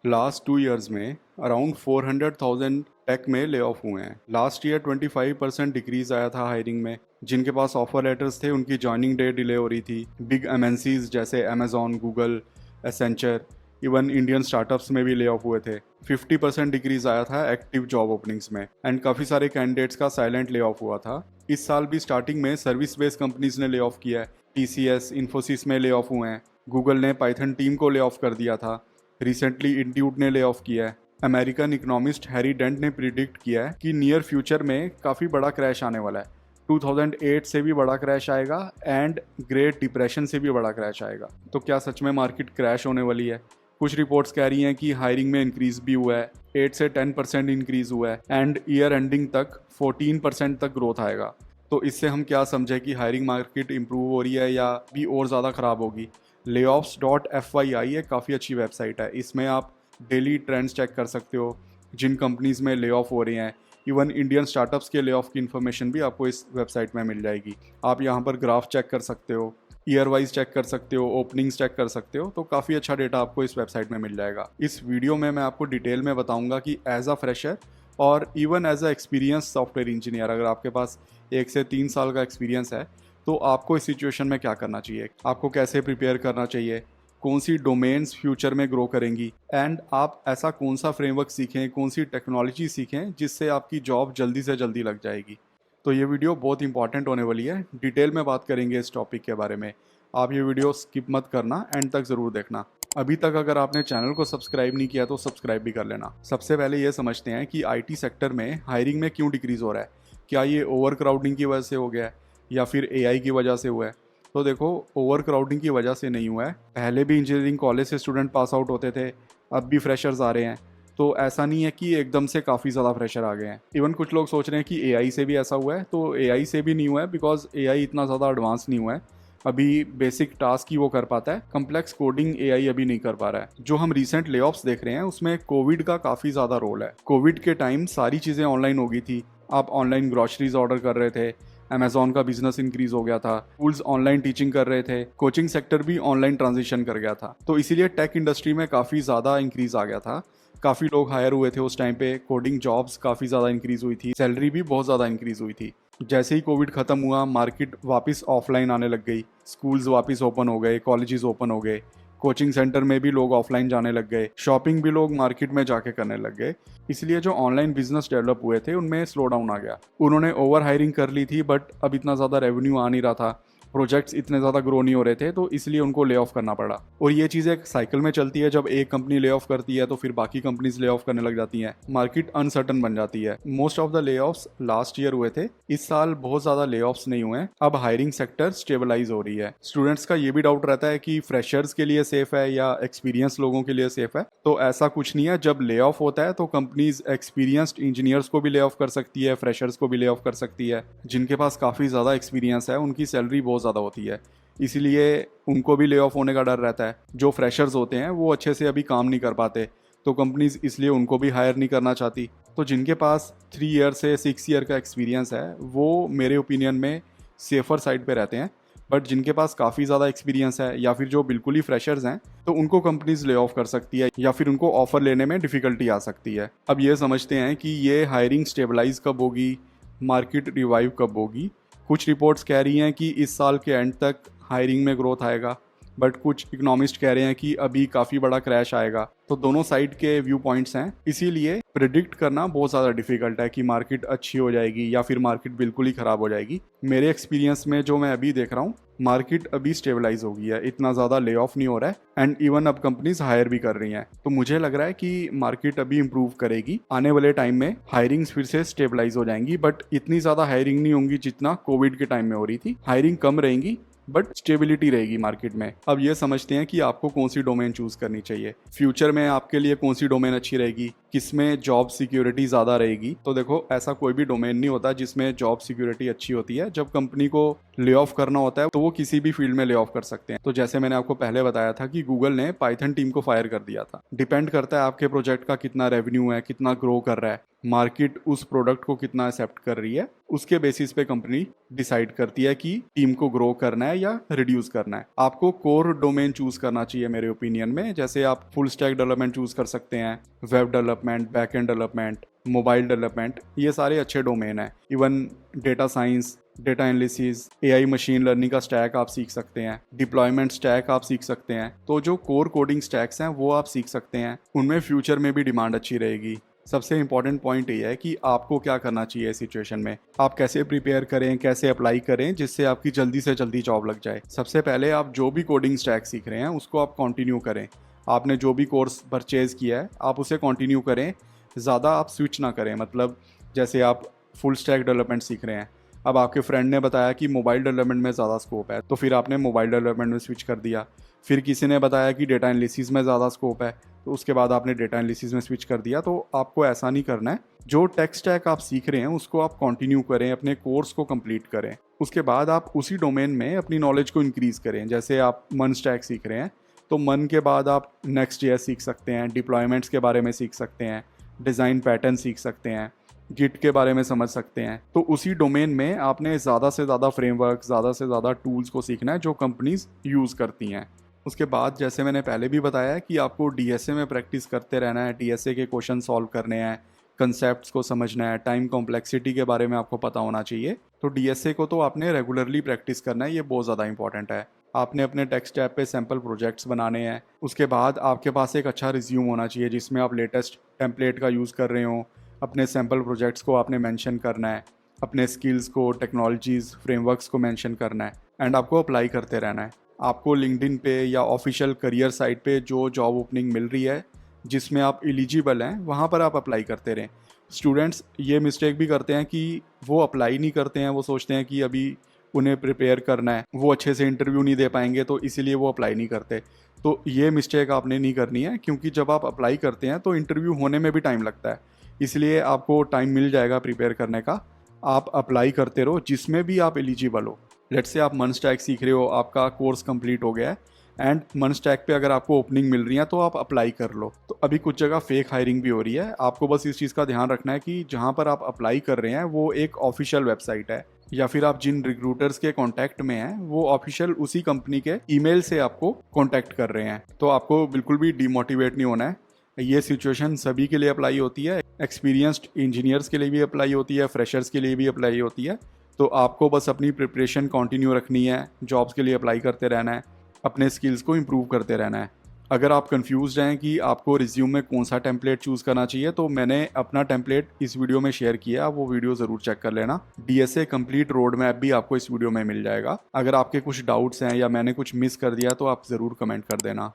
Last 2 years में around 400,000 take में lay off हुए हैं। लास्ट ईयर 25% डिक्रीज आया था हायरिंग में। जिनके पास ऑफर लेटर्स थे उनकी जॉइनिंग डेट डिले हो रही थी। बिग एमएनसीज जैसे Amazon, Google, Accenture, even Indian startups में भी ले ऑफ हुए थे। 50% डिक्रीज आया था एक्टिव जॉब ओपनिंग्स में एंड काफ़ी सारे कैंडिडेट्स का साइलेंट ले ऑफ हुआ था। इस साल भी स्टार्टिंग में सर्विस बेस्ड कंपनीज ने ले ऑफ किया है। टीसीएस, इन्फोसिस में ले ऑफ हुए हैं। गूगल ने पाइथन टीम को ले ऑफ कर दिया था। रिसेंटली इंट्यूट ने ले ऑफ किया है। अमेरिकन इकोनॉमिस्ट हैरी डेंट ने प्रिडिक्ट किया है कि नियर फ्यूचर में काफ़ी बड़ा क्रैश आने वाला है। 2008 से भी बड़ा क्रैश आएगा एंड ग्रेट डिप्रेशन से भी बड़ा क्रैश आएगा। तो क्या सच में मार्केट क्रैश होने वाली है? कुछ रिपोर्ट्स कह रही हैं कि हायरिंग में इंक्रीज भी हुआ है, 8 से 10% इंक्रीज हुआ है एंड ईयर एंडिंग तक 14% तक ग्रोथ आएगा। तो इससे हम क्या समझे कि हायरिंग मार्केट इंप्रूव हो रही है या भी और ज़्यादा ख़राब होगी? layoffs.fyi एक काफ़ी अच्छी वेबसाइट है। इसमें आप डेली ट्रेंड्स चेक कर सकते हो, जिन कंपनीज़ में ले ऑफ हो रहे हैं। इवन इंडियन स्टार्टअप्स के ले ऑफ की इन्फॉर्मेशन भी आपको इस वेबसाइट में मिल जाएगी। आप यहाँ पर ग्राफ चेक कर सकते हो, ईयर वाइज चेक कर सकते हो, ओपनिंग्स चेक कर सकते हो। तो काफ़ी अच्छा डेटा आपको इस वेबसाइट में मिल जाएगा। इस वीडियो में मैं आपको डिटेल में बताऊंगा कि एज अ फ्रेशर और even as a experience software engineer, अगर आपके पास 1 से 3 साल का एक्सपीरियंस है तो आपको इस सिचुएशन में क्या करना चाहिए, आपको कैसे प्रिपेयर करना चाहिए, कौन सी डोमेन्स फ्यूचर में ग्रो करेंगी एंड आप ऐसा कौन सा फ्रेमवर्क सीखें, कौन सी टेक्नोलॉजी सीखें जिससे आपकी जॉब जल्दी से जल्दी लग जाएगी। तो ये वीडियो बहुत इंपॉर्टेंट होने वाली है। डिटेल में बात करेंगे इस टॉपिक के बारे में। आप ये वीडियो स्किप मत करना, एंड तक ज़रूर देखना। अभी तक अगर आपने चैनल को सब्सक्राइब नहीं किया तो सब्सक्राइब भी कर लेना। सबसे पहले ये समझते हैं कि आईटी सेक्टर में हायरिंग में क्यों डिक्रीज़ हो रहा है। क्या ये ओवर क्राउडिंग की वजह से हो गया है या फिर एआई की वजह से हुआ है? तो देखो, ओवर क्राउडिंग की वजह से नहीं हुआ है। पहले भी इंजीनियरिंग कॉलेज से स्टूडेंट पास आउट होते थे, अब भी फ्रेशर्स आ रहे हैं। तो ऐसा नहीं है कि एकदम से काफ़ी ज़्यादा फ्रेशर आ गए हैं। इवन कुछ लोग सोच रहे हैं कि एआई से भी ऐसा हुआ है, तो एआई से भी नहीं हुआ है, बिकॉज एआई इतना ज़्यादा एडवांस नहीं हुआ है। अभी बेसिक टास्क ही वो कर पाता है, कम्प्लेक्स कोडिंग एआई अभी नहीं कर पा रहा है। जो हम रिसेंट ले ऑफ्स देख रहे हैं उसमें कोविड का काफ़ी ज़्यादा रोल है। कोविड के टाइम सारी चीज़ें ऑनलाइन हो गई थी। आप ऑनलाइन ग्रॉसरीज ऑर्डर कर रहे थे, अमेजॉन का बिजनेस इंक्रीज हो गया था, स्कूल्स ऑनलाइन टीचिंग कर रहे थे, कोचिंग सेक्टर भी ऑनलाइन ट्रांजिशन कर गया था। तो इसीलिए टेक इंडस्ट्री में काफ़ी ज़्यादा इंक्रीज आ गया था। काफ़ी लोग हायर हुए थे उस टाइम पे, कोडिंग जॉब्स काफ़ी ज़्यादा इंक्रीज हुई थी, सैलरी भी बहुत ज़्यादा इंक्रीज हुई थी। जैसे ही कोविड ख़त्म हुआ, मार्केट वापस ऑफलाइन आने लग गई, स्कूल्स वापस ओपन हो गए, कॉलेजेस ओपन हो गए, कोचिंग सेंटर में भी लोग ऑफलाइन जाने लग गए, शॉपिंग भी लोग मार्केट में जाके करने लग गए। इसलिए जो ऑनलाइन बिजनेस डेवलप हुए थे उनमें स्लो डाउन आ गया। उन्होंने ओवर हायरिंग कर ली थी, बट अब इतना ज़्यादा रेवेन्यू आ नहीं रहा था, प्रोजेक्ट्स इतने ज़्यादा ग्रो नहीं हो रहे थे, तो इसलिए उनको ले ऑफ करना पड़ा। और ये चीज़ एक साइकिल में चलती है। जब एक कंपनी ले ऑफ करती है तो फिर बाकी कंपनीज ले ऑफ करने लग जाती हैं, मार्केट अनसर्टन बन जाती है। मोस्ट ऑफ द ले ऑफ्स लास्ट ईयर हुए थे, इस साल बहुत ज़्यादा ले ऑफ्स नहीं हुए हैं। अब हायरिंग सेक्टर स्टेबलाइज हो रही है। स्टूडेंट्स का ये भी डाउट रहता है कि फ्रेशर्स के लिए सेफ है या एक्सपीरियंस लोगों के लिए सेफ है। तो ऐसा कुछ नहीं है। जब ले ऑफ होता है तो कंपनीज एक्सपीरियंस्ड इंजीनियर्स को भी ले ऑफ कर सकती है, फ्रेशर्स को भी ले ऑफ कर सकती है। जिनके पास काफ़ी ज़्यादा एक्सपीरियंस है उनकी सैलरी बहुत ज़्यादा होती है, इसीलिए उनको भी ले ऑफ होने का डर रहता है। जो फ्रेशर्स होते हैं वो अच्छे से अभी काम नहीं कर पाते, तो कंपनीज इसलिए उनको भी हायर नहीं करना चाहती। तो जिनके पास 3 ईयर से 6 ईयर का एक्सपीरियंस है वो मेरे ओपिनियन में सेफर साइड पे रहते हैं। बट जिनके पास काफ़ी ज़्यादा एक्सपीरियंस है या फिर जो बिल्कुल ही फ्रेशर्स हैं, तो उनको कंपनीज ले ऑफ कर सकती है या फिर उनको ऑफर लेने में डिफ़िकल्टी आ सकती है। अब ये समझते हैं कि ये हायरिंग स्टेबलाइज कब होगी, मार्केट रिवाइव कब होगी। कुछ रिपोर्ट्स कह रही हैं कि इस साल के एंड तक हायरिंग में ग्रोथ आएगा, बट कुछ इकोनॉमिस्ट कह रहे हैं कि अभी काफ़ी बड़ा क्रैश आएगा। तो दोनों साइड के व्यू पॉइंट्स हैं, इसीलिए प्रिडिक्ट करना बहुत ज़्यादा डिफिकल्ट है कि मार्केट अच्छी हो जाएगी या फिर मार्केट बिल्कुल ही ख़राब हो जाएगी। मेरे एक्सपीरियंस में जो मैं अभी देख रहा हूँ, मार्केट अभी स्टेबलाइज हो गई है, इतना ज़्यादा ले ऑफ नहीं हो रहा है एंड इवन अब कंपनीज हायर भी कर रही हैं। तो मुझे लग रहा है कि मार्केट अभी इंप्रूव करेगी। आने वाले टाइम में हायरिंग्स फिर से स्टेबलाइज हो जाएंगी, बट इतनी ज़्यादा हायरिंग नहीं होंगी जितना कोविड के टाइम में हो रही थी। हायरिंग कम रहेंगी बट स्टेबिलिटी रहेगी मार्केट में। अब ये समझते हैं कि आपको कौन सी डोमेन चूज करनी चाहिए, फ्यूचर में आपके लिए कौन सी डोमेन अच्छी रहेगी, किसमें जॉब सिक्योरिटी ज़्यादा रहेगी। तो देखो, ऐसा कोई भी डोमेन नहीं होता जिसमें जॉब सिक्योरिटी अच्छी होती है। जब कंपनी को ले ऑफ करना होता है तो वो किसी भी फील्ड में ले ऑफ कर सकते हैं। तो जैसे मैंने आपको पहले बताया था कि गूगल ने पाइथन टीम को फायर कर दिया था। डिपेंड करता है आपके प्रोजेक्ट का कितना रेवेन्यू है, कितना ग्रो कर रहा है, मार्केट उस प्रोडक्ट को कितना एक्सेप्ट कर रही है, उसके बेसिस पे कंपनी डिसाइड करती है कि टीम को ग्रो करना है या रिड्यूस करना है। आपको कोर डोमेन चूज करना चाहिए मेरे ओपिनियन में। जैसे आप फुल स्टैक डेवलपमेंट चूज कर सकते हैं, web development, back and development, mobile development, ये सारे अच्छे डोमेन हैं। Even data science, data analysis, AI, machine learning का स्टैक आप सीख सकते हैं, डिप्लॉयमेंट स्टैक आप सीख सकते हैं। तो जो कोर कोडिंग स्टैक्स हैं वो आप सीख सकते हैं, उनमें फ्यूचर में भी डिमांड अच्छी रहेगी। सबसे इंपॉर्टेंट पॉइंट ये है कि आपको क्या करना चाहिए इस सिचुएशन में, आप कैसे प्रिपेयर करें, कैसे अप्लाई करें जिससे आपकी जल्दी से जल्दी जॉब लग जाए। सबसे पहले आप जो भी कोडिंग स्टैक सीख रहे हैं उसको आप कंटिन्यू करें। आपने जो भी कोर्स परचेज किया है आप उसे कंटिन्यू करें, ज़्यादा आप स्विच ना करें। मतलब जैसे आप फुल स्टैक डेवलपमेंट सीख रहे हैं, अब आपके फ्रेंड ने बताया कि मोबाइल डेवलपमेंट में ज़्यादा स्कोप है तो फिर आपने मोबाइल डेवलपमेंट में स्विच कर दिया। फिर किसी ने बताया कि डेटा एनालिसिस में ज़्यादा स्कोप है तो उसके बाद आपने डेटा एनालिसिस में स्विच कर दिया। तो आपको ऐसा नहीं करना है। जो टेक स्टैक आप सीख रहे हैं उसको आप कंटिन्यू करें, अपने कोर्स को कंप्लीट करें। उसके बाद आप उसी डोमेन में अपनी नॉलेज को इंक्रीज़ करें। जैसे आप मन स्टैक सीख रहे हैं तो मन के बाद आप नेक्स्ट.js सीख सकते हैं, डिप्लॉयमेंट्स के बारे में सीख सकते हैं, डिज़ाइन पैटर्न सीख सकते हैं, गिट के बारे में समझ सकते हैं। तो उसी डोमेन में आपने ज़्यादा से ज़्यादा फ्रेमवर्क, ज़्यादा से ज़्यादा टूल्स को सीखना है जो कंपनीज यूज़ करती हैं। उसके बाद जैसे मैंने पहले भी बताया है कि आपको डीएसए में प्रैक्टिस करते रहना है, डीएसए के क्वेश्चन सॉल्व करने हैं, कंसेप्ट्स को समझना है, टाइम कॉम्प्लेक्सिटी के बारे में आपको पता होना चाहिए। तो डीएसए को तो आपने रेगुलरली प्रैक्टिस करना है, ये बहुत ज़्यादा इंपॉर्टेंट है। आपने अपने टेक स्टैक पे सैम्पल प्रोजेक्ट्स बनाने हैं। उसके बाद आपके पास एक अच्छा रिज्यूम होना चाहिए जिसमें आप लेटेस्ट टेम्पलेट का यूज़ कर रहे हो। अपने सैम्पल प्रोजेक्ट्स को आपने मेंशन करना है, अपने स्किल्स को, टेक्नोलॉजीज़, फ्रेमवर्क्स को मेंशन करना है एंड आपको अप्लाई करते रहना है। आपको लिंक्डइन पे या ऑफिशियल करियर साइट पे जो जॉब ओपनिंग मिल रही है जिसमें आप एलिजिबल हैं वहाँ पर आप अप्लाई करते रहें। स्टूडेंट्स ये मिस्टेक भी करते हैं कि वो अप्लाई नहीं करते हैं, वो सोचते हैं कि अभी उन्हें प्रिपेयर करना है, वो अच्छे से इंटरव्यू नहीं दे पाएंगे तो इसीलिए वो अप्लाई नहीं करते। तो ये मिस्टेक आपने नहीं करनी है, क्योंकि जब आप अप्लाई करते हैं तो इंटरव्यू होने में भी टाइम लगता है, इसलिए आपको टाइम मिल जाएगा प्रिपेयर करने का। आप अप्लाई करते रहो जिसमें भी आप एलिजिबल हो। लेट्स से आप मन स्टैक सीख रहे हो, आपका कोर्स कंप्लीट हो गया है एंड मन स्टैक पे अगर आपको ओपनिंग मिल रही है तो आप अप्लाई कर लो। तो अभी कुछ जगह फेक हायरिंग भी हो रही है, आपको बस इस चीज़ का ध्यान रखना है कि जहाँ पर आप अप्लाई कर रहे हैं वो एक ऑफिशियल वेबसाइट है, या फिर आप जिन रिक्रूटर्स के कांटेक्ट में हैं वो ऑफिशियल उसी कंपनी के ईमेल से आपको कांटेक्ट कर रहे हैं। तो आपको बिल्कुल भी डिमोटिवेट नहीं होना है। ये सिचुएशन सभी के लिए अप्लाई होती है, एक्सपीरियंस्ड इंजीनियर्स के लिए भी अप्लाई होती है, फ्रेशर्स के लिए भी अप्लाई होती है। तो आपको बस अपनी प्रिपरेशन कंटिन्यू रखनी है, जॉब्स के लिए अप्लाई करते रहना है, अपने स्किल्स को इम्प्रूव करते रहना है। अगर आप कंफ्यूज हैं कि आपको रिज्यूम में कौन सा टेम्पलेट चूज़ करना चाहिए तो मैंने अपना टेम्पलेट इस वीडियो में शेयर किया, आप वो वीडियो ज़रूर चेक कर लेना। डीएसए कंप्लीट रोड मैप भी आपको इस वीडियो में मिल जाएगा। अगर आपके कुछ डाउट्स हैं या मैंने कुछ मिस कर दिया तो आप ज़रूर कमेंट कर देना।